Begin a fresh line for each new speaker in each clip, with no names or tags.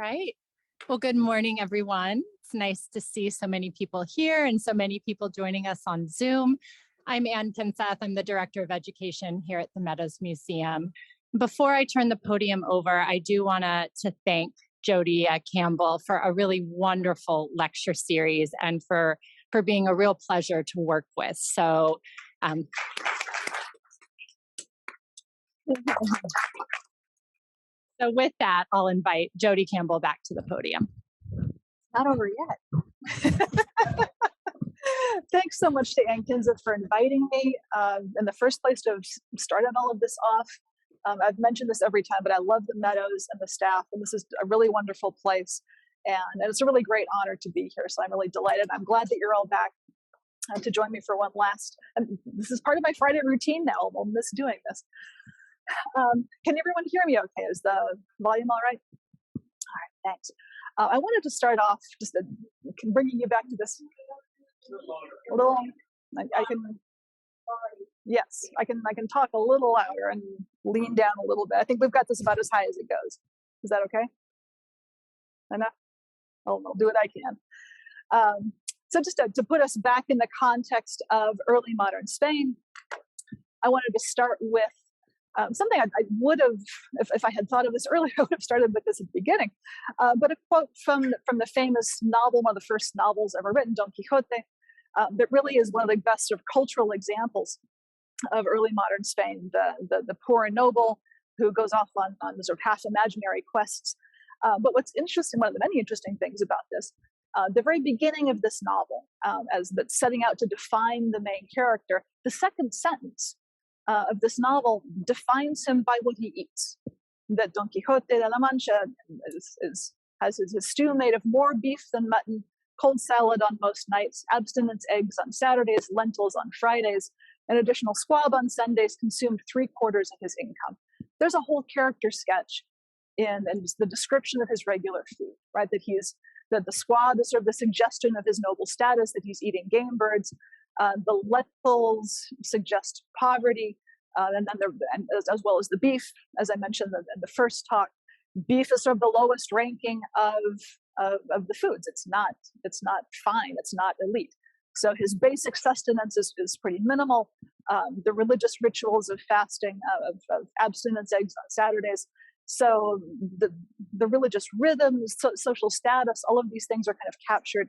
right. Well, good morning, everyone. It's nice to see so many people here and so many people joining us on Zoom. I'm Ann Kinseth. I'm the Director of Education here at the Meadows Museum. Before I turn the podium over, I do want to thank Jodi Campbell for a really wonderful lecture series and for being a real pleasure to work with. So, so with that, I'll invite Jodi Campbell back to the podium.
Not over yet. Thanks so much to Ann Kinseth for inviting me in the first place to have started all of this off. I've mentioned this every time, but I love the Meadows and the staff, and this is a really wonderful place. And it's a really great honor to be here, so I'm really delighted. I'm glad that you're all back to join me for one last. And this is part of my Friday routine now. I'll miss doing this. Can everyone hear me okay? Is the volume all right? All right, thanks. I wanted to start off just bringing you back to this little. I can. Yes, I can talk a little louder and lean down a little bit. I think we've got this about as high as it goes. Is that okay? Enough? I'll do what I can. So just to put us back in the context of early modern Spain, I wanted to start with something I would have, if I had thought of this earlier, I would have started with this at the beginning. But a quote from the famous novel, one of the first novels ever written, Don Quixote, that really is one of the best sort of cultural examples of early modern Spain. The poor and noble who goes off on sort of half imaginary quests. But what's interesting, one of the many interesting things about this, the very beginning of this novel, as that's setting out to define the main character, the second sentence of this novel defines him by what he eats. That Don Quixote de la Mancha has his stew made of more beef than mutton, cold salad on most nights, abstinence eggs on Saturdays, lentils on Fridays, an additional squab on Sundays, consumed 3/4 of his income. There's a whole character sketch in the description of his regular food, right? That the squab is sort of the suggestion of his noble status, that he's eating game birds. The lentils suggest poverty, and as well as the beef, as I mentioned in the first talk. Beef is sort of the lowest ranking of the foods. It's not fine. It's not elite. So his basic sustenance is pretty minimal. The religious rituals of fasting, of abstinence eggs on Saturdays. So the religious rhythms, social status, all of these things are kind of captured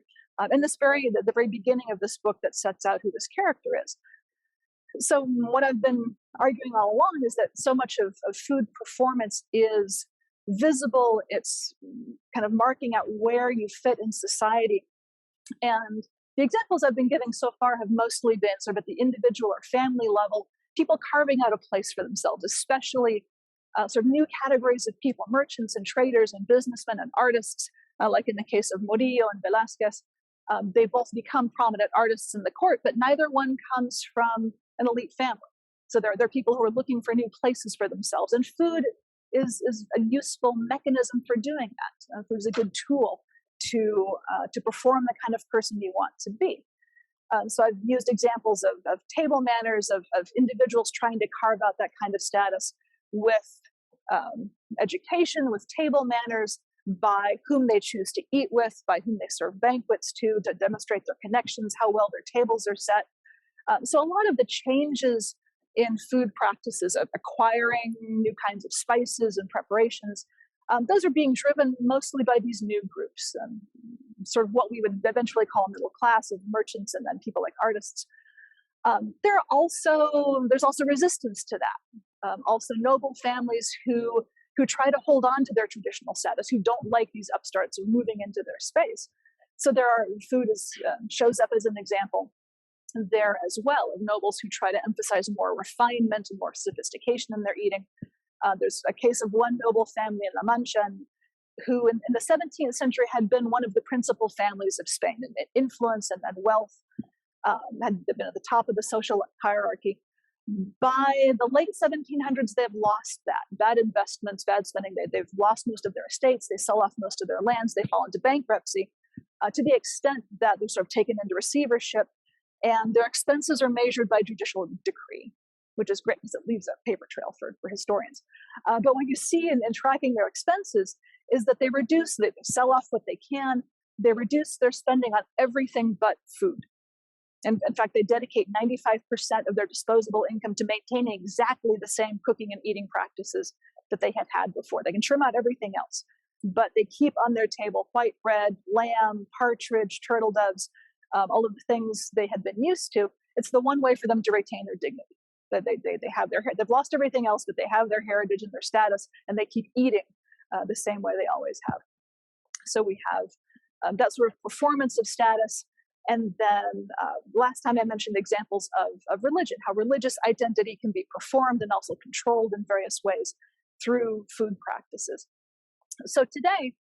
in the very beginning of this book that sets out who this character is. So what I've been arguing all along is that so much of food performance is visible. It's kind of marking out where you fit in society. And the examples I've been giving so far have mostly been sort of at the individual or family level, people carving out a place for themselves, especially sort of new categories of people, merchants and traders and businessmen and artists, like in the case of Murillo and Velázquez. They both become prominent artists in the court, but neither one comes from an elite family. So there are people who are looking for new places for themselves, and food is a useful mechanism for doing that. Food is a good tool to perform the kind of person you want to be. So I've used examples of table manners, of individuals trying to carve out that kind of status with education, with table manners, by whom they choose to eat with, by whom they serve banquets to demonstrate their connections, how well their tables are set. So a lot of the changes in food practices of acquiring new kinds of spices and preparations, those are being driven mostly by these new groups, sort of what we would eventually call middle class of merchants and then people like artists. There's also resistance to that. Also noble families who try to hold on to their traditional status, who don't like these upstarts moving into their space. So food shows up as an example there as well, of nobles who try to emphasize more refinement and more sophistication in their eating. There's a case of one noble family in La Mancha who in the 17th century had been one of the principal families of Spain, and influence and wealth, had been at the top of the social hierarchy. By the late 1700s, they've lost that. Bad investments, bad spending. They've lost most of their estates. They sell off most of their lands. They fall into bankruptcy to the extent that they're sort of taken into receivership, and their expenses are measured by judicial decree, which is great because it leaves a paper trail for historians. But what you see in tracking their expenses is that they sell off what they can, they reduce their spending on everything but food. And in fact, they dedicate 95% of their disposable income to maintaining exactly the same cooking and eating practices that they had before. They can trim out everything else, but they keep on their table white bread, lamb, partridge, turtle doves, all of the things they had been used to. It's the one way for them to retain their dignity. That they have they've lost everything else, but they have their heritage and their status, and they keep eating the same way they always have. So we have that sort of performance of status. And then last time I mentioned examples of religion, how religious identity can be performed and also controlled in various ways through food practices. So today,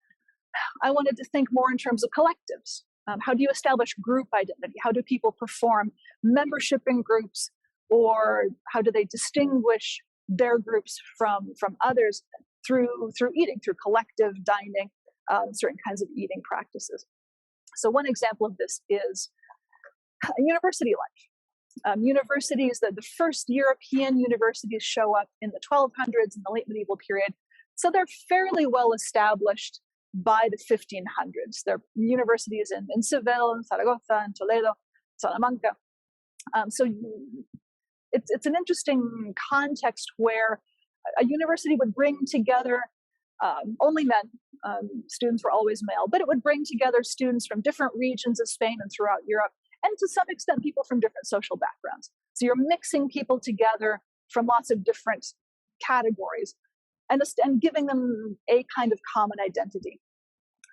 I wanted to think more in terms of collectives. How do you establish group identity? How do people perform membership in groups? Or how do they distinguish their groups from others through eating, through collective dining, certain kinds of eating practices? So one example of this is university life. Universities, the first European universities show up in the 1200s in the late medieval period. So they're fairly well established by the 1500s. There are universities in Seville, in Zaragoza, in Toledo, Salamanca. So it's an interesting context where a university would bring together only men. Students were always male, but it would bring together students from different regions of Spain and throughout Europe, and to some extent people from different social backgrounds. So you're mixing people together from lots of different categories and giving them a kind of common identity.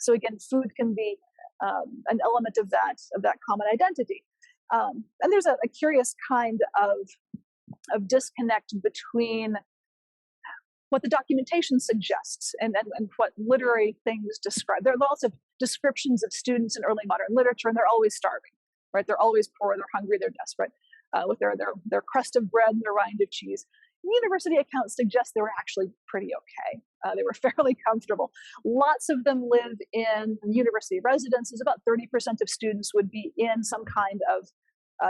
So again, food can be an element of that common identity. And there's a curious kind of disconnect between what the documentation suggests and what literary things describe. There are lots of descriptions of students in early modern literature, and they're always starving, right? They're always poor, they're hungry, they're desperate, with their crust of bread and their rind of cheese. University accounts suggest they were actually pretty okay. They were fairly comfortable. Lots of them live in university residences. About 30% of students would be in some kind of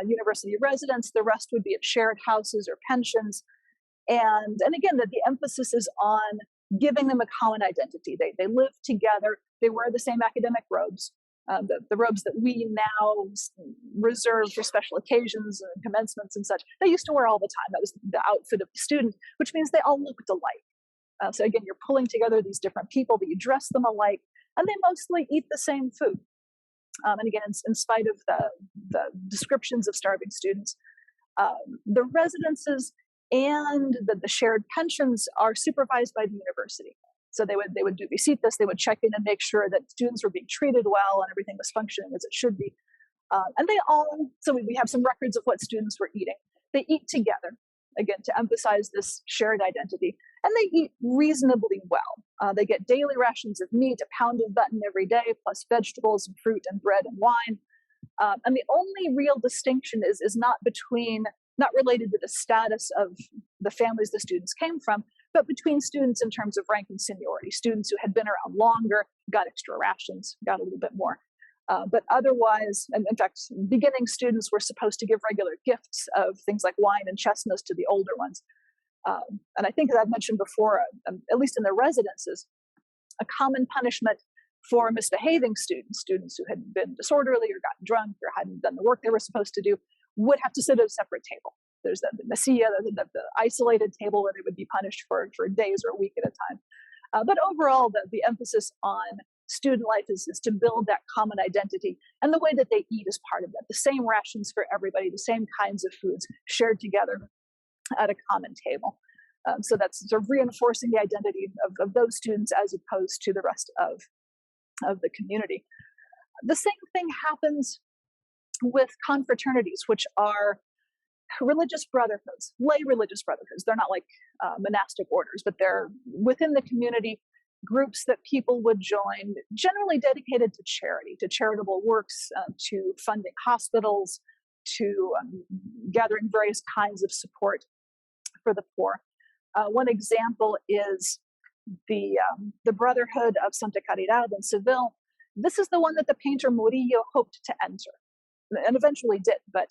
university residence. The rest would be at shared houses or pensions. And again, the emphasis is on giving them a common identity. They live together. They wear the same academic robes, the robes that we now reserve for special occasions and commencements and such. They used to wear all the time. That was the outfit of the student, which means they all looked alike. So again, you're pulling together these different people, but you dress them alike, and they mostly eat the same food. And again, in spite of the descriptions of starving students, the residences and the shared pensions are supervised by the university. So they would do visitas, they would check in and make sure that students were being treated well and everything was functioning as it should be. And so we have some records of what students were eating. They eat together, again, to emphasize this shared identity. And they eat reasonably well. They get daily rations of meat, a pound of mutton every day, plus vegetables and fruit and bread and wine. And the only real distinction is not related to the status of the families the students came from, but between students in terms of rank and seniority. Students who had been around longer got extra rations, got a little bit more. But otherwise, and in fact, beginning students were supposed to give regular gifts of things like wine and chestnuts to the older ones. And I think, as I've mentioned before, at least in the residences, a common punishment for misbehaving students who had been disorderly or gotten drunk or hadn't done the work they were supposed to do, would have to sit at a separate table. There's the mesilla, the isolated table where they would be punished for days or a week at a time. But overall, the emphasis on student life is to build that common identity. And the way that they eat is part of that. The same rations for everybody, the same kinds of foods shared together at a common table. So that's sort of reinforcing the identity of those students as opposed to the rest of the community. The same thing happens with confraternities, which are religious brotherhoods, lay religious brotherhoods. They're not like monastic orders, but they're within the community groups that people would join, generally dedicated to charity, to charitable works, to funding hospitals, to gathering various kinds of support for the poor. One example is the Brotherhood of Santa Caridad in Seville. This is the one that the painter Murillo hoped to enter, and eventually did, but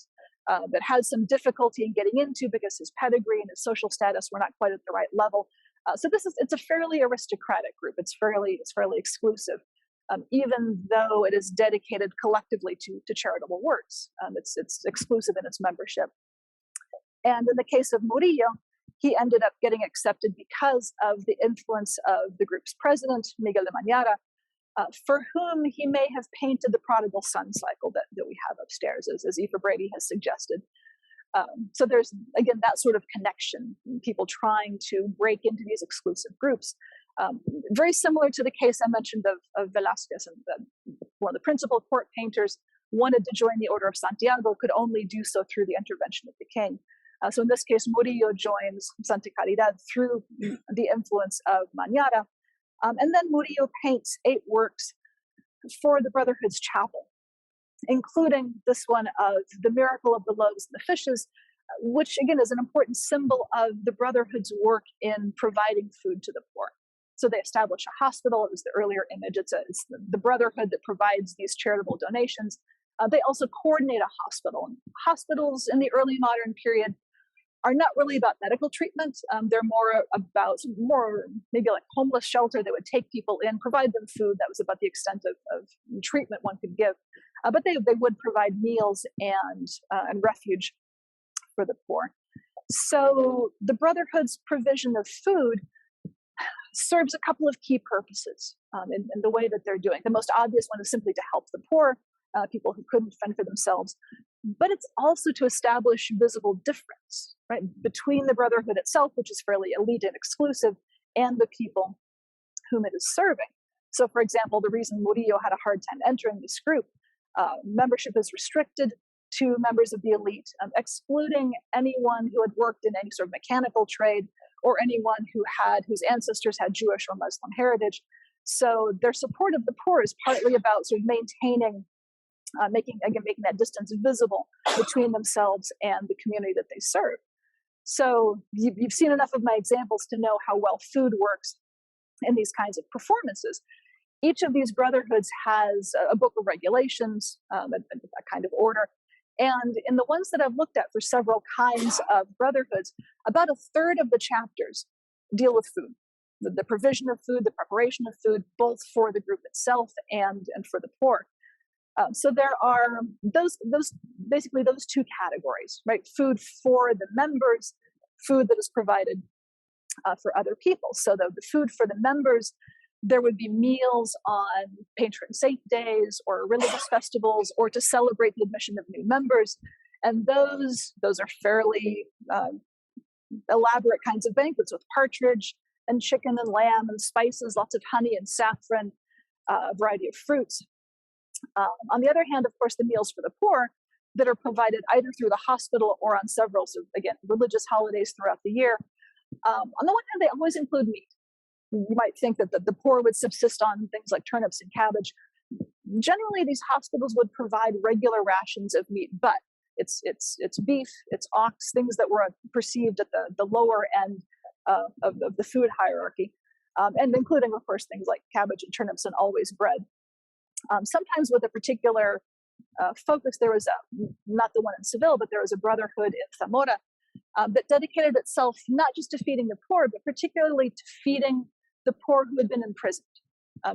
had some difficulty in getting into because his pedigree and his social status were not quite at the right level. So it's a fairly aristocratic group. It's fairly exclusive, even though it is dedicated collectively to charitable works. It's exclusive in its membership. And in the case of Murillo, he ended up getting accepted because of the influence of the group's president, Miguel de Mañara, for whom he may have painted the prodigal son cycle that we have upstairs, as Aoife Brady has suggested. So there's, again, that sort of connection, people trying to break into these exclusive groups. Very similar to the case I mentioned of Velázquez, and one of the principal court painters wanted to join the Order of Santiago, could only do so through the intervention of the king. So in this case, Murillo joins Santa Caridad through the influence of Mañara. And then Murillo paints 8 works for the Brotherhood's chapel, including this one of the miracle of the loaves and the fishes, which again is an important symbol of the Brotherhood's work in providing food to the poor. So they establish a hospital. It was the earlier image. It's the Brotherhood that provides these charitable donations. They also coordinate a hospital. Hospitals in the early modern period are not really about medical treatment. They're more maybe like homeless shelter. They would take people in, provide them food. That was about the extent of treatment one could give. But they would provide meals and refuge for the poor. So the Brotherhood's provision of food serves a couple of key purposes in the way that they're doing. The most obvious one is simply to help the poor, people who couldn't fend for themselves. But it's also to establish visible difference, right, between the Brotherhood itself, which is fairly elite and exclusive, and the people whom it is serving. So, for example, the reason Murillo had a hard time entering this group, membership is restricted to members of the elite, excluding anyone who had worked in any sort of mechanical trade or anyone whose ancestors had Jewish or Muslim heritage. So their support of the poor is partly about sort of maintaining, making that distance visible between themselves and the community that they serve. So you've seen enough of my examples to know how well food works in these kinds of performances. Each of these brotherhoods has a book of regulations, a kind of order. And in the ones that I've looked at for several kinds of brotherhoods, about a third of the chapters deal with food, the provision of food, the preparation of food, both for the group itself and for the poor. So there are those basically those two categories, right? Food for the members, food that is provided for other people. So the food for the members, there would be meals on patron saint days or religious festivals or to celebrate the admission of new members. And those are fairly elaborate kinds of banquets with partridge and chicken and lamb and spices, lots of honey and saffron, a variety of fruits. On the other hand, of course, the meals for the poor that are provided either through the hospital or on several, so again, religious holidays throughout the year. On the one hand, they always include meat. You might think that the poor would subsist on things like turnips and cabbage. Generally, these hospitals would provide regular rations of meat, but it's beef, it's ox, things that were perceived at the lower end of the food hierarchy, and including, of course, things like cabbage and turnips and always bread. Sometimes with a particular focus, there was not the one in Seville, but there was a brotherhood in Zamora that dedicated itself not just to feeding the poor, but particularly to feeding the poor who had been imprisoned.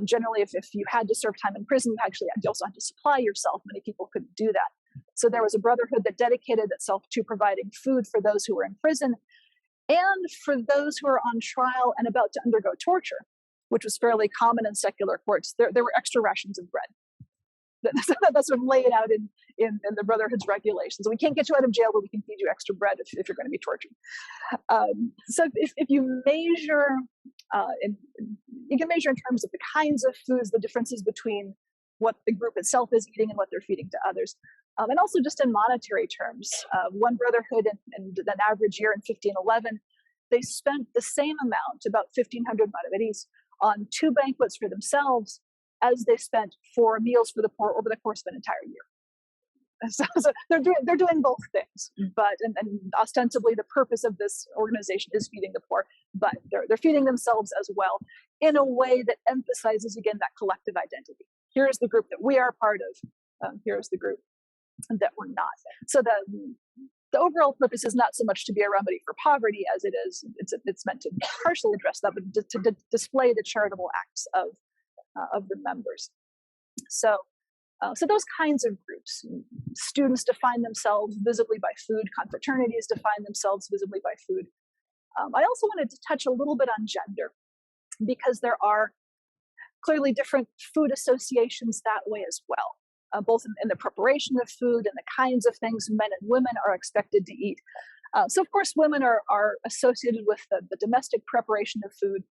Generally, if you had to serve time in prison, you also had to supply yourself. Many people couldn't do that. So there was a brotherhood that dedicated itself to providing food for those who were in prison and for those who were on trial and about to undergo torture, which was fairly common in secular courts. There were extra rations of bread. That's sort of laid out in the Brotherhood's regulations. We can't get you out of jail, but we can feed you extra bread if you're going to be tortured. So if you measure, you can measure in terms of the kinds of foods, the differences between what the group itself is eating and what they're feeding to others. And also just in monetary terms. One brotherhood in an average year in 1511, they spent the same amount, about 1,500 maravedís, on 2 banquets for themselves as they spent for meals for the poor over the course of an entire year. So they're doing both things, but and ostensibly the purpose of this organization is feeding the poor, but they're feeding themselves as well in a way that emphasizes again that collective identity. Here's the group that we are part of. Here's the group that we're not. So the overall purpose is not so much to be a remedy for poverty as it's meant to partially address that, but to display the charitable acts of the members. So those kinds of groups, students define themselves visibly by food, confraternities define themselves visibly by food. I also wanted to touch a little bit on gender, because there are clearly different food associations that way as well, both in the preparation of food and the kinds of things men and women are expected to eat. So of course, women are associated with the domestic preparation of food.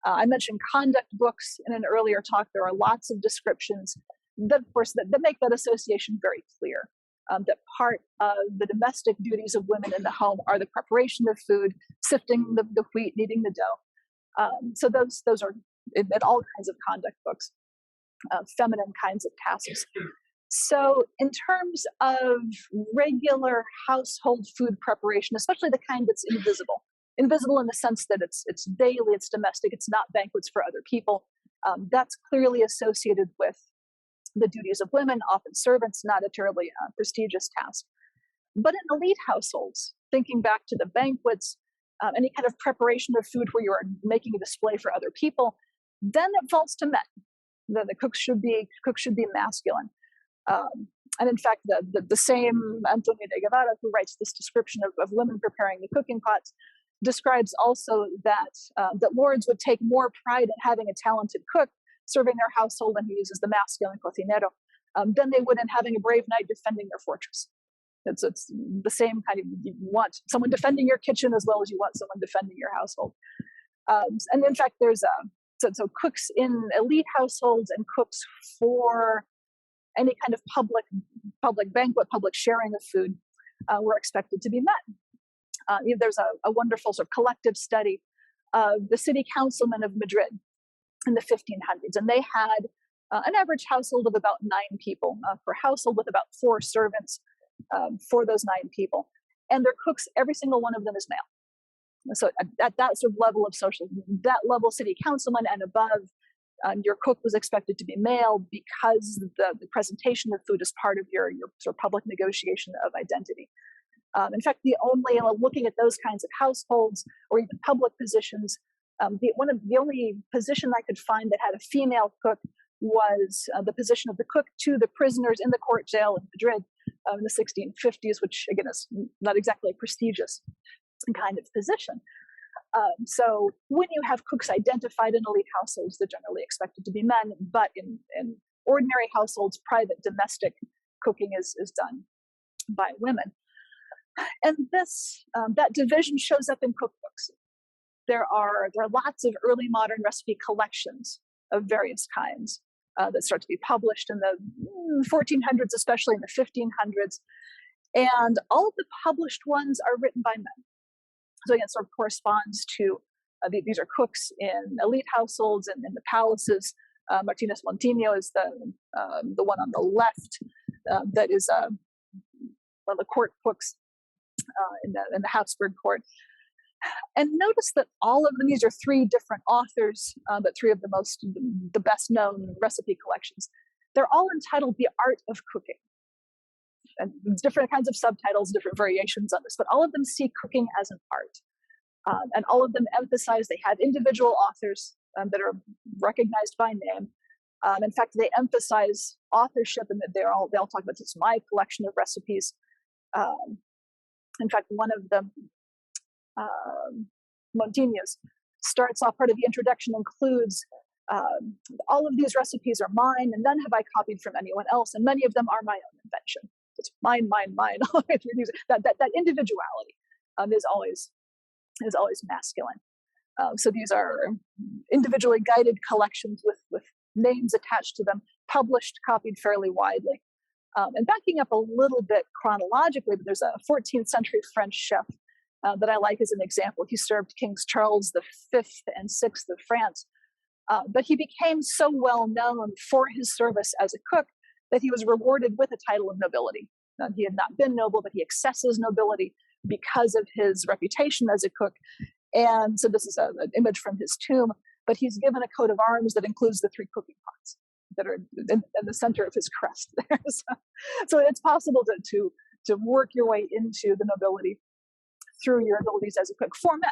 I mentioned conduct books in an earlier talk. There are lots of descriptions that, of course, that make that association very clear. That part of the domestic duties of women in the home are the preparation of food, sifting the wheat, kneading the dough. So those are in all kinds of conduct books, feminine kinds of tasks. So in terms of regular household food preparation, especially the kind that's invisible in the sense that it's daily, it's domestic, it's not banquets for other people, that's clearly associated with the duties of women, often servants, not a terribly prestigious task. But in elite households, thinking back to the banquets, any kind of preparation of food where you are making a display for other people, then it falls to men. The cooks should be masculine. And in fact, the same Antonio de Guevara, who writes this description of women preparing the cooking pots, describes also that lords would take more pride in having a talented cook serving their household, and he uses the masculine cocinero, than they would in having a brave knight defending their fortress. It's the same kind of, you want someone defending your kitchen as well as you want someone defending your household. And in fact, there's so cooks in elite households and cooks for any kind of public banquet, public sharing of food were expected to be men. There's a wonderful sort of collective study of the city councilmen of Madrid in the 1500s, and they had an average household of about 9 people per household, with about 4 servants for those 9 people, and their cooks, every single one of them is male. So at that sort of level of that level, city councilman and above, your cook was expected to be male, because the presentation of food is part of your sort of public negotiation of identity. In fact, looking at those kinds of households or even public positions, the only position I could find that had a female cook was the position of the cook to the prisoners in the court jail in Madrid in the 1650s, which again is not exactly a prestigious kind of position. So when you have cooks identified in elite households, they're generally expected to be men, but in ordinary households, private domestic cooking is done by women. And that division shows up in cookbooks. There are lots of early modern recipe collections of various kinds that start to be published in the 1400s, especially in the 1500s. And all of the published ones are written by men. So again, it sort of corresponds to, these are cooks in elite households and in the palaces. Martinez Montiño is the one on the left that is one of the court cooks in the Habsburg court. And notice that all of them, these are 3 different authors, but 3 of the best known recipe collections. They're all entitled The Art of Cooking. And different kinds of subtitles, different variations on this, but all of them see cooking as an art. And all of them emphasize, they have individual authors that are recognized by name. In fact, they emphasize authorship, and that they all talk about, this is my collection of recipes. In fact, one of them, Montiño's, starts off, part of the introduction includes, all of these recipes are mine, and none have I copied from anyone else, and many of them are my own invention. It's mine, all the way through these. That individuality is always masculine. So these are individually guided collections with names attached to them, published, copied fairly widely. And backing up a little bit chronologically, but there's a 14th century French chef that I like as an example. He served Kings Charles V and VI of France, but he became so well known for his service as a cook that he was rewarded with a title of nobility. He had not been noble, but he accesses nobility because of his reputation as a cook. And so this is an image from his tomb, but he's given a coat of arms that includes the 3 cooking pots that are in the center of his crest there. So it's possible to to work your way into the nobility through your abilities as a cook for men.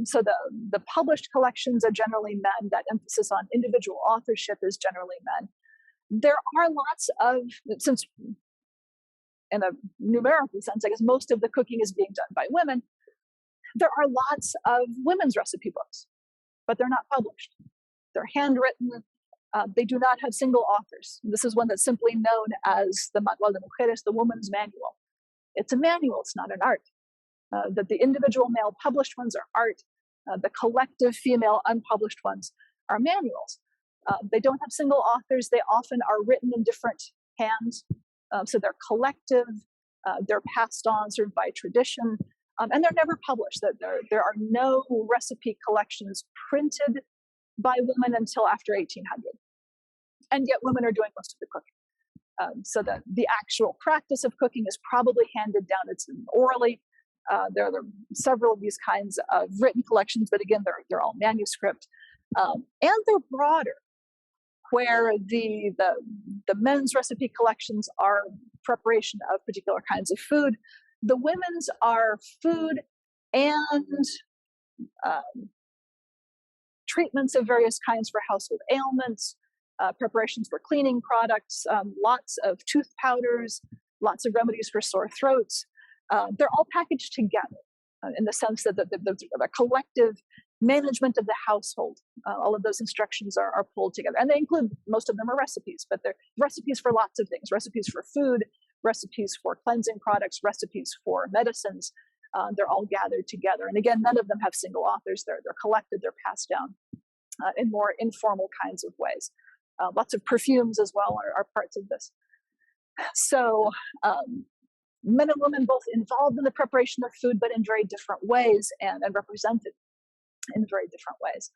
So the published collections are generally men. That emphasis on individual authorship is generally men. There are lots of, since in a numerical sense, I guess most of the cooking is being done by women, there are lots of women's recipe books, but they're not published. They're handwritten. They do not have single authors. This is one that's simply known as the Manual de Mujeres, the Woman's Manual. It's a manual, it's not an art. That the individual male published ones are art. The collective female unpublished ones are manuals. They don't have single authors. They often are written in different hands. So they're collective. They're passed on sort of by tradition. And they're never published. There are no recipe collections printed by women until after 1800. And yet women are doing most of the cooking. So the actual practice of cooking is probably handed down. It's orally. There are several of these kinds of written collections, but again, they're all manuscript. And they're broader, where the men's recipe collections are preparation of particular kinds of food. The women's are food and treatments of various kinds for household ailments, preparations for cleaning products, lots of tooth powders, lots of remedies for sore throats. They're all packaged together in the sense that the collective management of the household, all of those instructions are pulled together. And they include, most of them are recipes, but they're recipes for lots of things, recipes for food, recipes for cleansing products, recipes for medicines. They're all gathered together. And again, none of them have single authors. They're collected, they're passed down in more informal kinds of ways. Lots of perfumes as well are parts of this. So men and women both involved in the preparation of food, but in very different ways and represented in very different ways.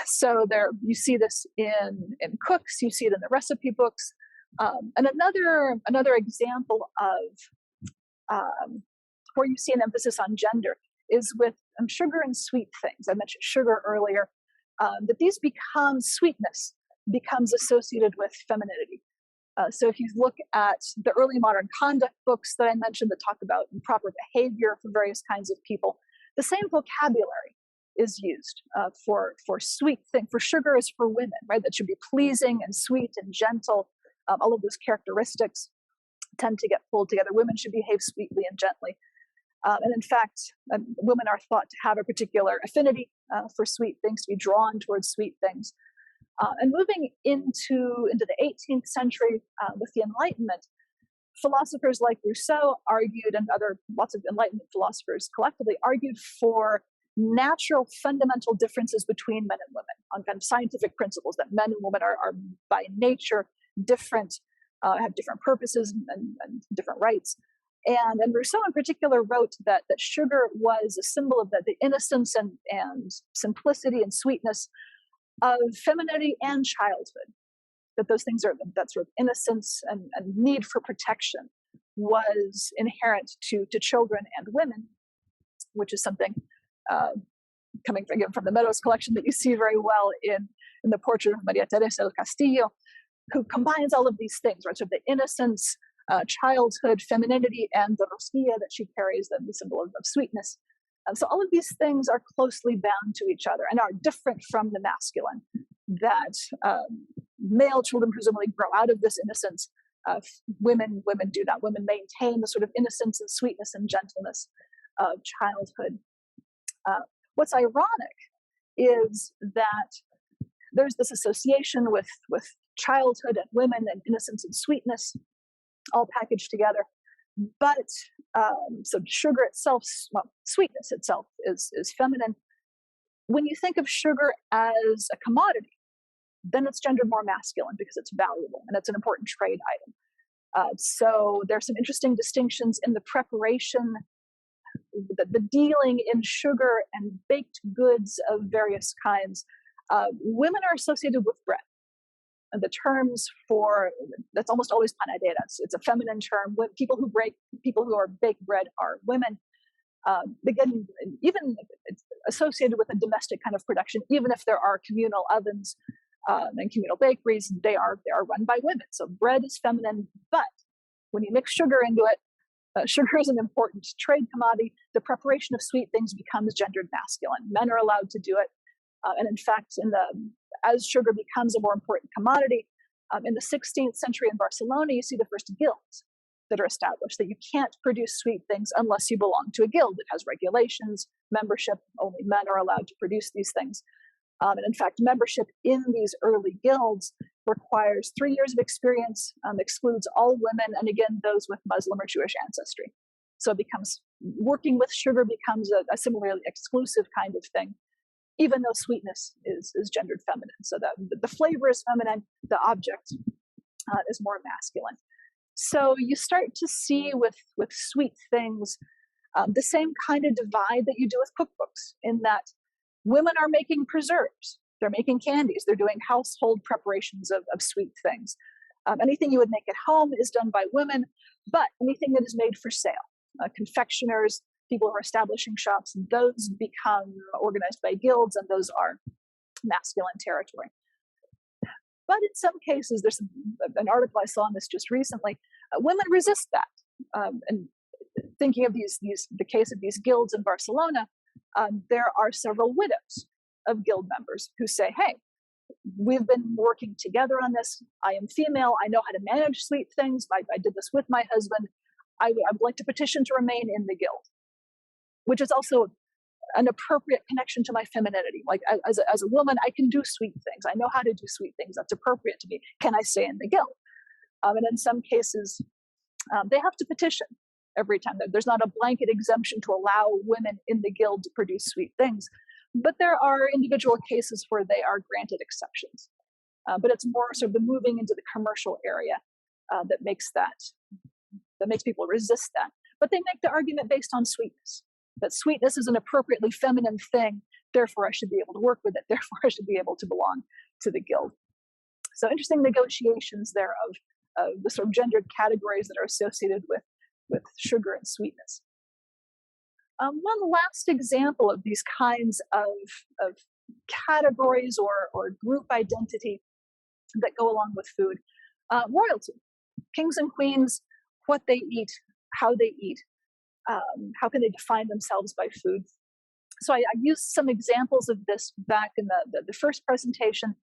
So there, you see this in cooks, you see it in the recipe books. And another example of where you see an emphasis on gender is with sugar and sweet things. I mentioned sugar earlier, that these sweetness becomes associated with femininity. So if you look at the early modern conduct books that I mentioned that talk about improper behavior for various kinds of people, the same vocabulary is used for sweet thing. For sugar is for women, right? That should be pleasing and sweet and gentle. All of those characteristics tend to get pulled together. Women should behave sweetly and gently. And in fact, women are thought to have a particular affinity for sweet things, to be drawn towards sweet things. And moving into the 18th century with the Enlightenment, philosophers like Rousseau argued, and lots of Enlightenment philosophers collectively argued for natural fundamental differences between men and women on kind of scientific principles, that men and women are by nature different, have different purposes and different rights. And Rousseau in particular wrote that sugar was a symbol of the innocence and simplicity and sweetness of femininity and childhood. That those things that sort of innocence and need for protection was inherent to children and women, which is something coming again from the Meadows collection that you see very well in the portrait of Maria Teresa del Castillo, who combines all of these things, right? So the innocence, childhood, femininity, and the rosquilla that she carries, the symbol of sweetness. So all of these things are closely bound to each other and are different from the masculine. That male children presumably grow out of this innocence. Women do not. Women maintain the sort of innocence and sweetness and gentleness of childhood. What's ironic is that there's this association with childhood and women and innocence and sweetness all packaged together. But so sugar itself, sweetness itself is feminine. When you think of sugar as a commodity, then it's gendered more masculine because it's valuable and it's an important trade item. So there's some interesting distinctions in the preparation, the dealing in sugar and baked goods of various kinds. Women are associated with bread. And the terms for that's almost always panaderas. It's a feminine term. People who are bake bread are women. Again, even it's associated with a domestic kind of production. Even if there are communal ovens and communal bakeries, they are run by women. So bread is feminine, but When you mix sugar into it, sugar is an important trade commodity. The preparation of sweet things becomes gendered masculine. Men are allowed to do it. And in fact, as sugar becomes a more important commodity, in the 16th century in Barcelona, you see the first guilds that are established, that you can't produce sweet things unless you belong to a guild. It has regulations, membership, only men are allowed to produce these things. And in fact, membership in these early guilds requires 3 years of experience, excludes all women, and again, those with Muslim or Jewish ancestry. So it becomes, working with sugar becomes a similarly exclusive kind of thing, even though sweetness is gendered feminine. So the flavor is feminine, the object is more masculine. So you start to see with sweet things the same kind of divide that you do with cookbooks, in that women are making preserves, they're making candies, they're doing household preparations of sweet things. Anything you would make at home is done by women, but anything that is made for sale, confectioners, people who are establishing shops, those become organized by guilds, and those are masculine territory. But in some cases, there's an article I saw on this just recently, women resist that. And thinking of the case of these guilds in Barcelona, there are several widows of guild members who say, hey, we've been working together on this. I am female. I know how to manage sweet things. I did this with my husband. I would like to petition to remain in the guild, which is also an appropriate connection to my femininity. Like as a woman, I can do sweet things. I know how to do sweet things. That's appropriate to me. Can I stay in the guild? And in some cases, they have to petition every time. There's not a blanket exemption to allow women in the guild to produce sweet things, but there are individual cases where they are granted exceptions. But it's more sort of the moving into the commercial area that makes people resist that. But they make the argument based on sweetness, that sweetness is an appropriately feminine thing, therefore I should be able to work with it, therefore I should be able to belong to the guild. So interesting negotiations there of the sort of gendered categories that are associated with sugar and sweetness. One last example of these kinds of categories or group identity that go along with food, royalty. Kings and queens, what they eat, how they eat, how can they define themselves by food. So I used some examples of this back in the first presentation,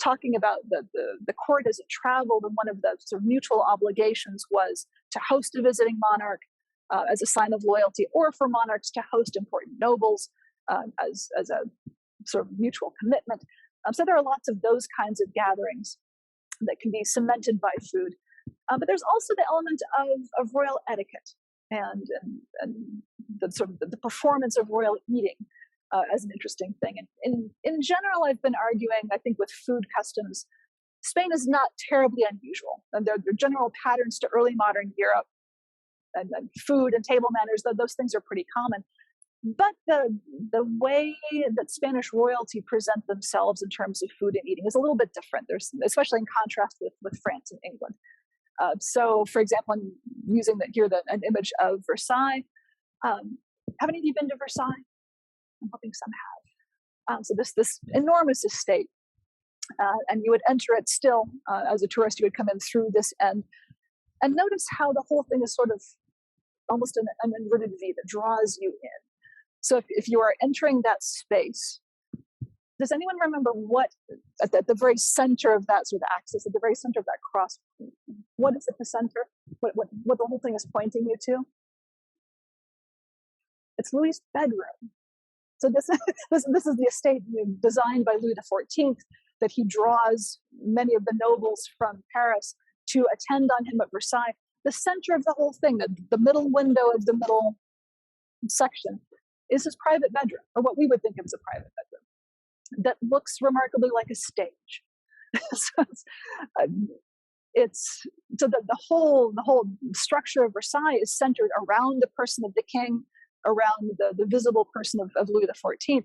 talking about the court as it traveled, and one of the sort of mutual obligations was to host a visiting monarch as a sign of loyalty, or for monarchs to host important nobles as a sort of mutual commitment. So there are lots of those kinds of gatherings that can be cemented by food. But there's also the element of royal etiquette and the sort of the performance of royal eating as an interesting thing. And in general, I've been arguing, I think, with food customs, Spain is not terribly unusual. And there are general patterns to early modern Europe, and food and table manners, those things are pretty common. But the way that Spanish royalty present themselves in terms of food and eating is a little bit different. There's, especially in contrast with France and England. So, for example, I'm using an image of Versailles. Have any of you been to Versailles? I'm hoping some have. So this enormous estate, and you would enter it still as a tourist. You would come in through this end, and notice how the whole thing is sort of almost an inverted V that draws you in. So if you are entering that space, does anyone remember what at the very center of that sort of axis, at the very center of that cross, what is at the center? What the whole thing is pointing you to? It's Louis's bedroom. So this is the estate designed by Louis XIV, that he draws many of the nobles from Paris to attend on him at Versailles. The center of the whole thing, the middle window of the middle section, is his private bedroom, or what we would think of as a private bedroom, that looks remarkably like a stage. So the whole structure of Versailles is centered around the person of the king, around the visible person of Louis XIV,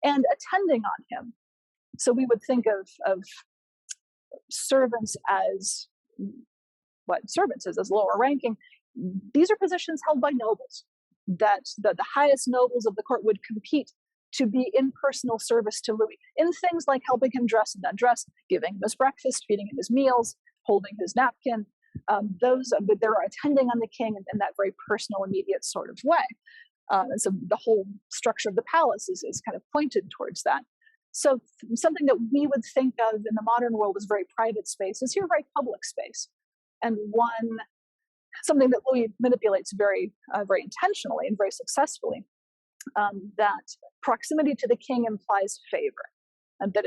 and attending on him. So we would think of servants as lower ranking. These are positions held by nobles, that the highest nobles of the court would compete to be in personal service to Louis in things like helping him dress and undress, giving him his breakfast, feeding him his meals, holding his napkin, they're attending on the king in that very personal, immediate sort of way. And so the whole structure of the palace is kind of pointed towards that. So something that we would think of in the modern world as very private space is here very public space. And something that Louis manipulates very intentionally and very successfully, that proximity to the king implies favor, and that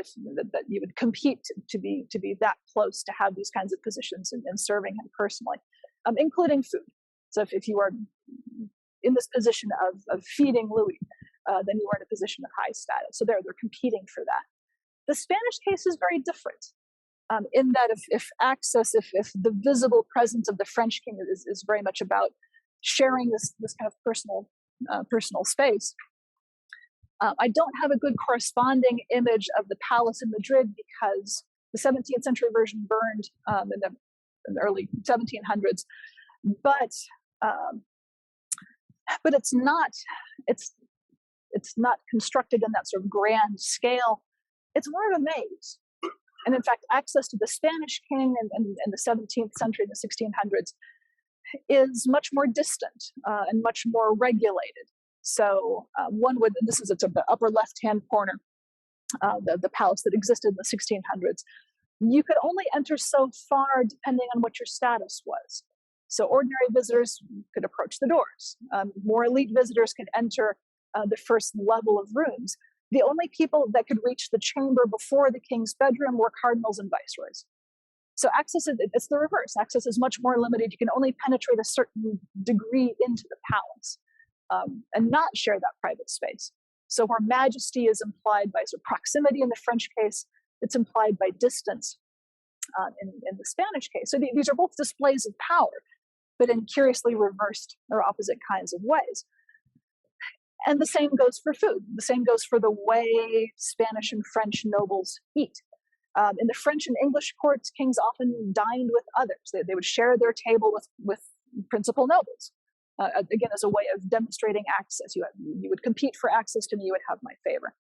that you would compete to be that close to have these kinds of positions in serving him personally, including food. So if you are in this position of feeding Louis, then you are in a position of high status. So they're competing for that. The Spanish case is very different, in that if the visible presence of the French king is very much about sharing this kind of personal space. I don't have a good corresponding image of the palace in Madrid because the 17th century version burned in the early 1700s, but it's not constructed in that sort of grand scale. It's more of a maze. And in fact, access to the Spanish king in the 17th century, the 1600s, is much more distant and much more regulated. So this is at the upper left-hand corner, the palace that existed in the 1600s. You could only enter so far depending on what your status was. So ordinary visitors could approach the doors. More elite visitors could enter the first level of rooms. The only people that could reach the chamber before the king's bedroom were cardinals and viceroys. So it's the reverse. Access is much more limited. You can only penetrate a certain degree into the palace and not share that private space. So where majesty is implied by sort of proximity in the French case, it's implied by distance in the Spanish case. So these are both displays of power, but in curiously reversed or opposite kinds of ways. And the same goes for food. The same goes for the way Spanish and French nobles eat. In the French and English courts, kings often dined with others. They would share their table with principal nobles, again, as a way of demonstrating access. You would compete for access to me, you would have my favor.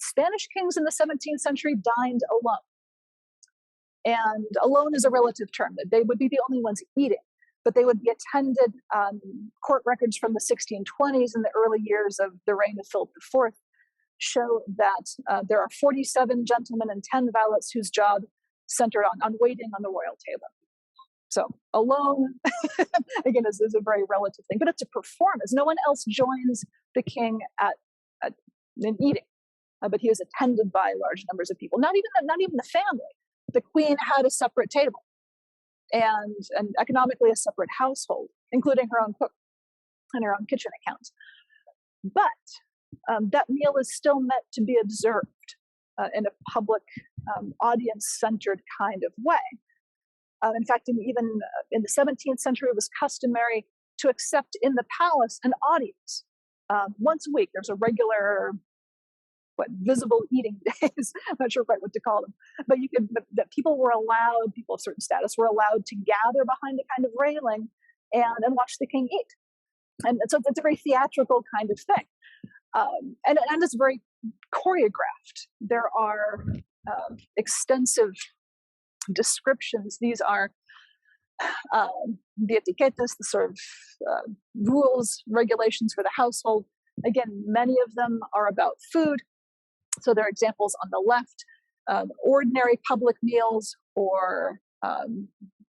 Spanish kings in the 17th century dined alone. And alone is a relative term. They would be the only ones eating, but they would be attended. Court records from the 1620s and the early years of the reign of Philip IV show that there are 47 gentlemen and 10 valets whose job centered on waiting on the royal table. So alone, again, is a very relative thing, but it's a performance. No one else joins the king in eating, but he was attended by large numbers of people. Not even the family. The queen had a separate table and economically a separate household, including her own cook and her own kitchen accounts. But that meal is still meant to be observed in a public, audience-centered kind of way. In fact, even in the 17th century, it was customary to accept in the palace an audience. Once a week, there's a regular, visible eating days. I'm not sure quite what to call them. But that people of certain status were allowed to gather behind a kind of railing and watch the king eat. And so it's a very theatrical kind of thing. And it's very choreographed. There are extensive descriptions. These are the etiquetas, the sort of rules, regulations for the household. Again, many of them are about food. So there are examples on the left, ordinary public meals or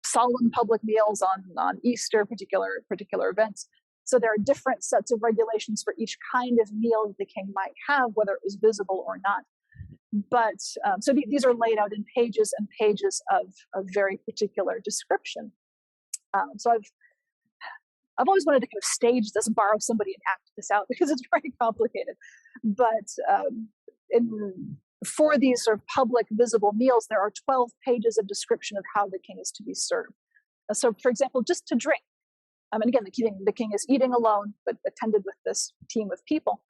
solemn public meals on Easter, particular events. So there are different sets of regulations for each kind of meal that the king might have, whether it was visible or not. But so these are laid out in pages and pages of very particular description. So I've always wanted to kind of stage this, borrow somebody and act this out because it's very complicated. But for these sort of public visible meals, there are 12 pages of description of how the king is to be served. So for example, just to drink. And again, the king is eating alone, but attended with this team of people.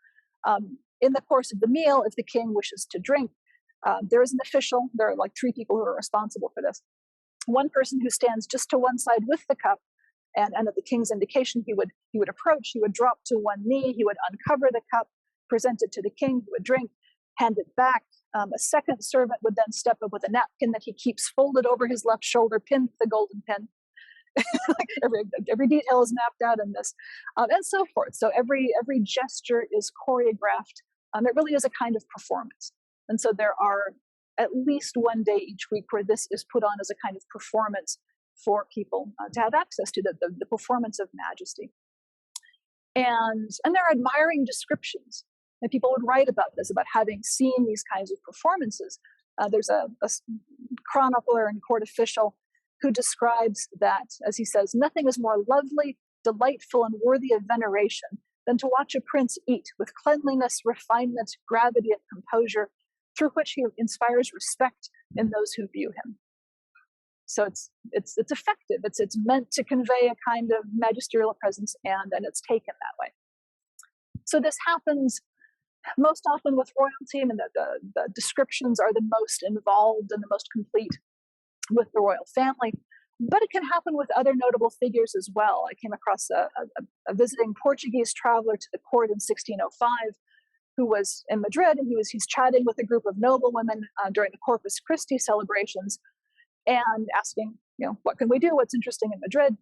In the course of the meal, if the king wishes to drink, there is an official. There are like 3 people who are responsible for this. One person who stands just to one side with the cup, and at the king's indication, he would approach. He would drop to one knee. He would uncover the cup, present it to the king. He would drink, hand it back. A second servant would then step up with a napkin that he keeps folded over his left shoulder, pinned with a golden pin, every detail is mapped out in this, and so forth. So every gesture is choreographed. It really is a kind of performance. And so there are at least one day each week where this is put on as a kind of performance for people to have access to the performance of majesty. And there are admiring descriptions that people would write about this, about having seen these kinds of performances. There's a chronicler and court official who describes that, as he says, nothing is more lovely, delightful, and worthy of veneration than to watch a prince eat with cleanliness, refinement, gravity, and composure, through which he inspires respect in those who view him. So it's effective. It's meant to convey a kind of magisterial presence, and it's taken that way. So this happens most often with royalty, and the descriptions are the most involved and the most complete with the royal family. But it can happen with other notable figures as well. I came across a visiting Portuguese traveler to the court in 1605 who was in Madrid, and he's chatting with a group of noblewomen during the Corpus Christi celebrations and asking, what can we do? What's interesting in Madrid?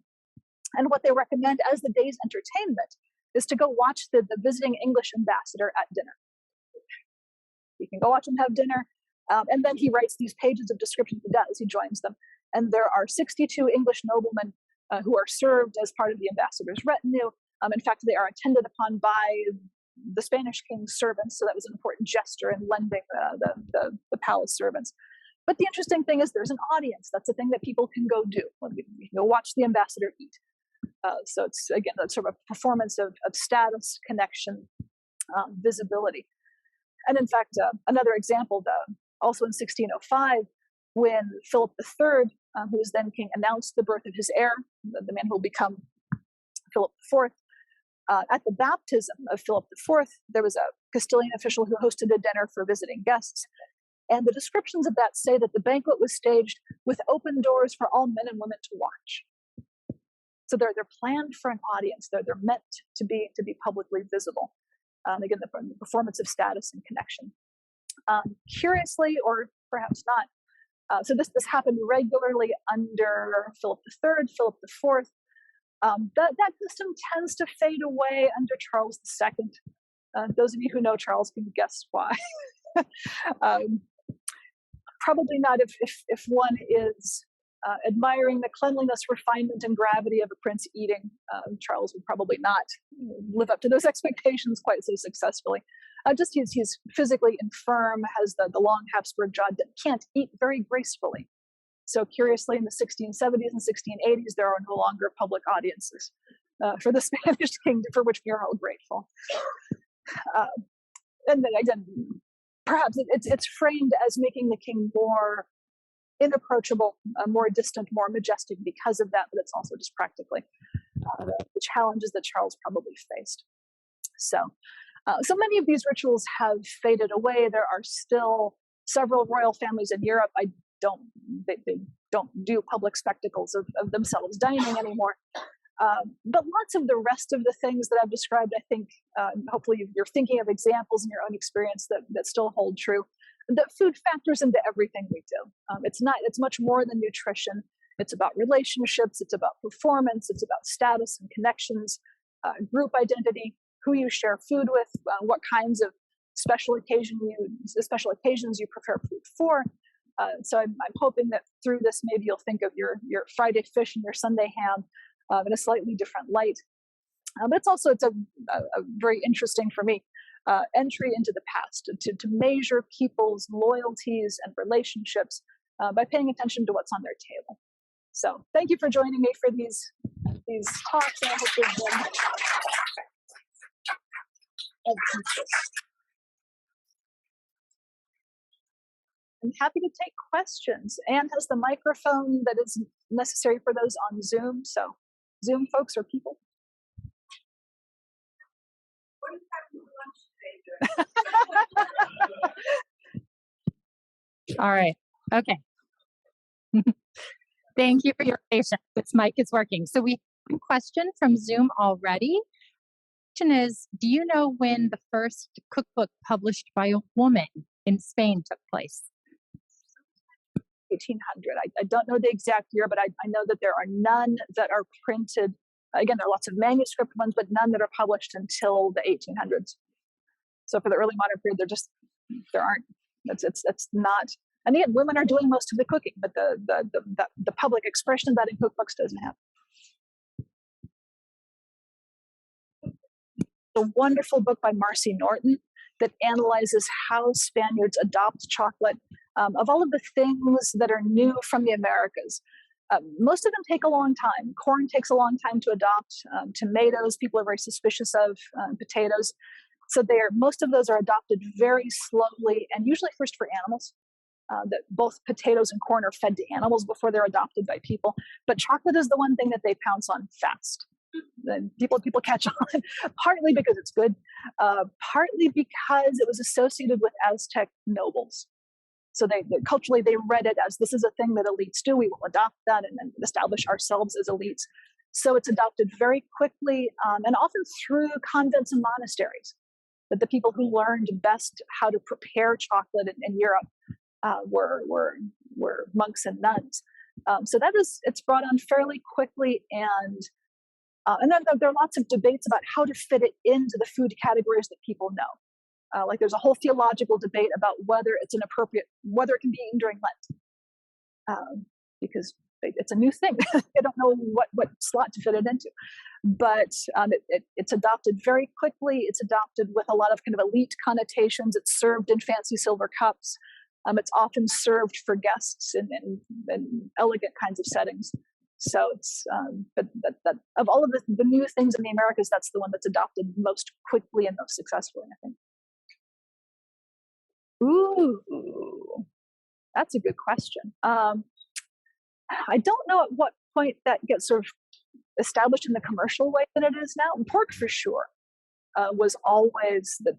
And what they recommend as the day's entertainment is to go watch the visiting English ambassador at dinner. You can go watch him have dinner. And then he writes these pages of description. He does, he joins them. And there are 62 English noblemen who are served as part of the ambassador's retinue. In fact, they are attended upon by the Spanish king's servants. So that was an important gesture in lending the palace servants. But the interesting thing is there's an audience. That's a thing that people can go do. You can go watch the ambassador eat. So it's, again, that's sort of a performance of status, connection, visibility. And in fact, another example, also in 1605, when Philip III, who was then king, announced the birth of his heir, the man who will become Philip IV, at the baptism of Philip IV, there was a Castilian official who hosted a dinner for visiting guests. And the descriptions of that say that the banquet was staged with open doors for all men and women to watch. So they're planned for an audience. They're meant to be publicly visible. Again, the performance of status and connection. Curiously, or perhaps not, so this happened regularly under Philip III, Philip IV. That custom tends to fade away under Charles II. Those of you who know Charles can guess why. Probably not if one is admiring the cleanliness, refinement, and gravity of a prince eating. Charles would probably not live up to those expectations quite so successfully. Just he's physically infirm, has the long Habsburg jaw, can't eat very gracefully. So curiously, in the 1670s and 1680s, there are no longer public audiences for the Spanish king, for which we are all grateful. And then again, perhaps it's framed as making the king more inapproachable, more distant, more majestic because of that, but it's also just practically the challenges that Charles probably faced. So many of these rituals have faded away. There are still several royal families in Europe. They don't do public spectacles of themselves dining anymore. But lots of the rest of the things that I've described, I think, hopefully you're thinking of examples in your own experience that still hold true. That food factors into everything we do. It's much more than nutrition. It's about relationships. It's about performance. It's about status and connections, group identity, who you share food with, what kinds of special occasions you prepare food for. So I'm hoping that through this, maybe you'll think of your Friday fish and your Sunday ham in a slightly different light. But it's a very interesting for me entry into the past to measure people's loyalties and relationships by paying attention to what's on their table. So thank you for joining me for these talks. And I hope they've been of interest. I'm happy to take questions. Anne has the microphone that is necessary for those on Zoom. So Zoom folks or people.
What are you having for lunch today?
All right. Okay. Thank you for your patience. This mic is working. So we have a question from Zoom already. The question is, do you know when the first cookbook published by a woman in Spain took place?
1800. I don't know the exact year, but I know that there are none that are printed. Again, there are lots of manuscript ones, but none that are published until the 1800s. So for the early modern period, there aren't. It's not. And again, women are doing most of the cooking, but the public expression of that in cookbooks doesn't happen. A wonderful book by Marcy Norton that analyzes how Spaniards adopt chocolate. Of all of the things that are new from the Americas, most of them take a long time. Corn takes a long time to adopt. Tomatoes, people are very suspicious of. Potatoes. So most of those are adopted very slowly and usually first for animals. That both potatoes and corn are fed to animals before they're adopted by people. But chocolate is the one thing that they pounce on fast. And people catch on, partly because it's good, partly because it was associated with Aztec nobles. So they culturally, they read it as, this is a thing that elites do. We will adopt that and then establish ourselves as elites. So it's adopted very quickly and often through convents and monasteries. But the people who learned best how to prepare chocolate in Europe were monks and nuns. So it's brought on fairly quickly, and then there are lots of debates about how to fit it into the food categories that people know. Like there's a whole theological debate about whether it can be eaten during Lent, because it's a new thing. They don't know what slot to fit it into. But it's adopted very quickly. It's adopted with a lot of kind of elite connotations. It's served in fancy silver cups. It's often served for guests in elegant kinds of settings. So it's but of all of the new things in the Americas, that's the one that's adopted most quickly and most successfully, I think. Ooh, that's a good question. I don't know at what point that gets sort of established in the commercial way that it is now. Pork, for sure, was always the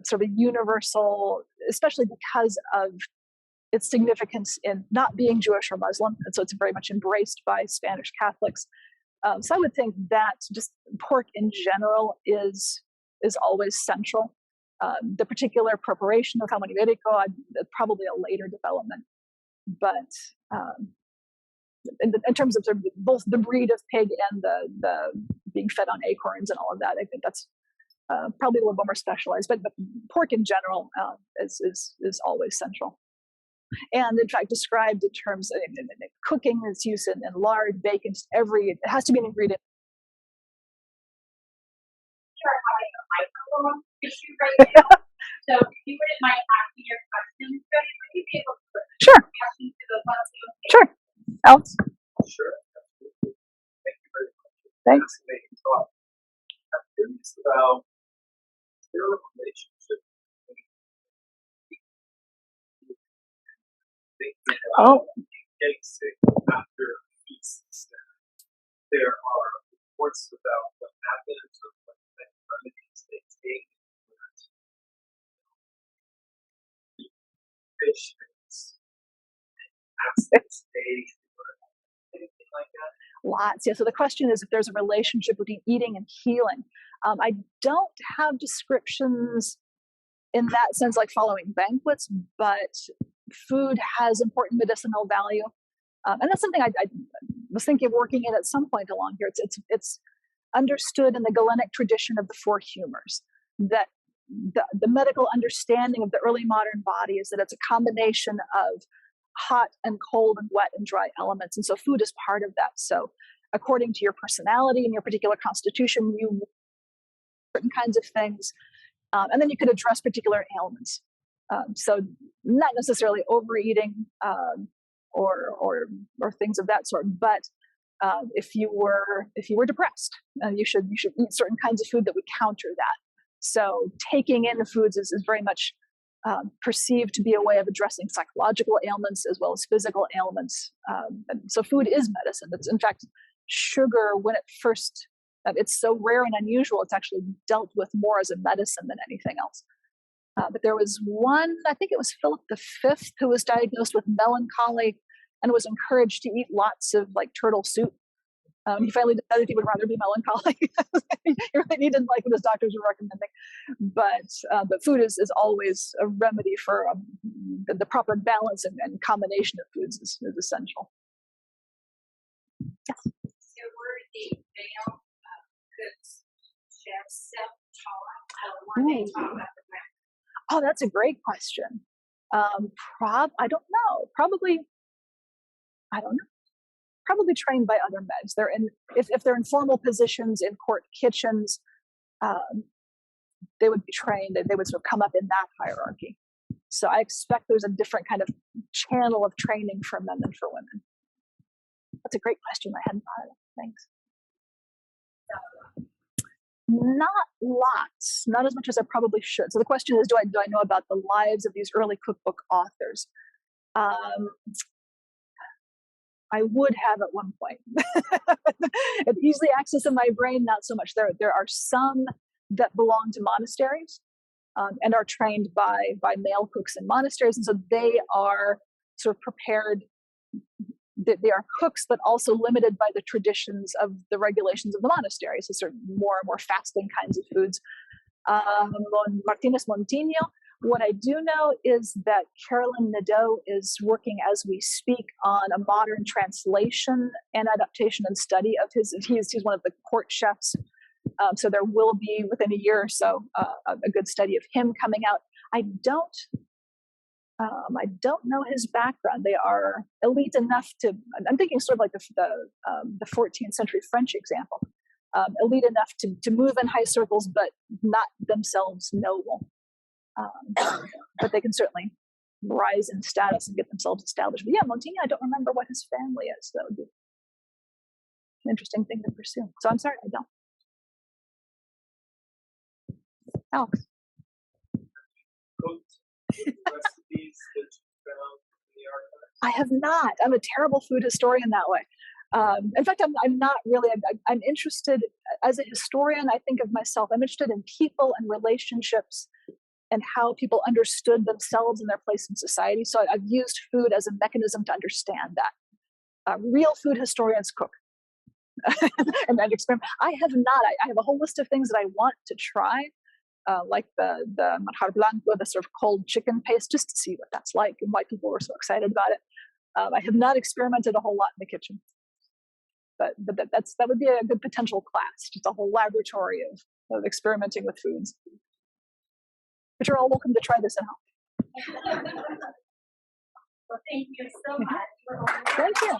sort of universal, especially because of its significance in not being Jewish or Muslim, and so it's very much embraced by Spanish Catholics. So I would think that just pork in general is always central. The particular preparation of jamón ibérico, probably a later development, but in terms of, both the breed of pig and the being fed on acorns and all of that, I think that's probably a little bit more specialized. But pork in general is always central. And in fact, described in terms of in cooking, it's used in lard, bacon, it has to be an ingredient.
Sure, having a microphone issue right now. So if you wouldn't mind asking your questions, Jodi, would you be able to put
Sure.
questions to those on Zoom?
Sure. Alex?
Sure. Absolutely. Thank you very much.
Thanks.
Fascinating talk. I'm curious about their relationship getting sick after feasts. There are reports about what happens or what remedies they take to fish and anything like that.
Lots. Yeah. So the question is if there's a relationship between eating and healing. I don't have descriptions in that sense, like following banquets, but food has important medicinal value. And that's something I was thinking of working in at some point along here. It's understood in the Galenic tradition of the four humors that the medical understanding of the early modern body is that it's a combination of hot and cold and wet and dry elements. And so food is part of that. So according to your personality and your particular constitution, you certain kinds of things. And then you could address particular ailments. So not necessarily overeating or things of that sort, but if you were depressed, you should eat certain kinds of food that would counter that. So taking in the foods is very much perceived to be a way of addressing psychological ailments as well as physical ailments. And so food is medicine. It's in fact sugar when it first. It's so rare and unusual. It's actually dealt with more as a medicine than anything else. But there was one, I think it was Philip V, who was diagnosed with melancholy and was encouraged to eat lots of like turtle soup. He finally decided he would rather be melancholy. He really didn't like what his doctors were recommending. But food is always a remedy for the proper balance and combination of foods is essential. Yes.
So were the male cooks, chefs, self-taught? Were they taught by the women?
Oh, that's a great question. I don't know. Probably, I don't know. Probably trained by other meds. They're in if they're in formal positions in court kitchens, they would be trained. They would sort of come up in that hierarchy. So I expect there's a different kind of channel of training for men than for women. That's a great question. I hadn't thought of it. Thanks. Not lots, not as much as I probably should. So the question is, do I know about the lives of these early cookbook authors? I would have at one point. It easily accessed in my brain, not so much. There are some that belong to monasteries and are trained by male cooks in monasteries, and so they are sort of prepared. They are cooks, but also limited by the traditions of the regulations of the monasteries, so sort of more and more fasting kinds of foods. Martínez Montiño. What I do know is that Carolyn Meadows is working as we speak on a modern translation and adaptation and study of his. He's one of the court chefs, so there will be within a year or so a good study of him coming out. I don't know his background. They are elite enough to. I'm thinking sort of like the 14th century French example, elite enough to move in high circles, but not themselves noble. But they can certainly rise in status and get themselves established. But yeah, Montiño, I don't remember what his family is. That would be an interesting thing to pursue. So I'm sorry, I don't. Alex.
Recipes that you found in the archives?
I have not. I'm a terrible food historian that way. In fact, I'm not really. I'm interested as a historian. I think of myself. I'm interested in people and relationships and how people understood themselves and their place in society. So I've used food as a mechanism to understand that. Real food historians cook and then experiment. I have not. I have a whole list of things that I want to try, like the manjar blanco, the sort of cold chicken paste, just to see what that's like and why people were so excited about it. I have not experimented a whole lot in the kitchen, but that would be a good potential class, just a whole laboratory of experimenting with foods. But you're all welcome to try this at home.
Well, thank you so much for all your
Thank you.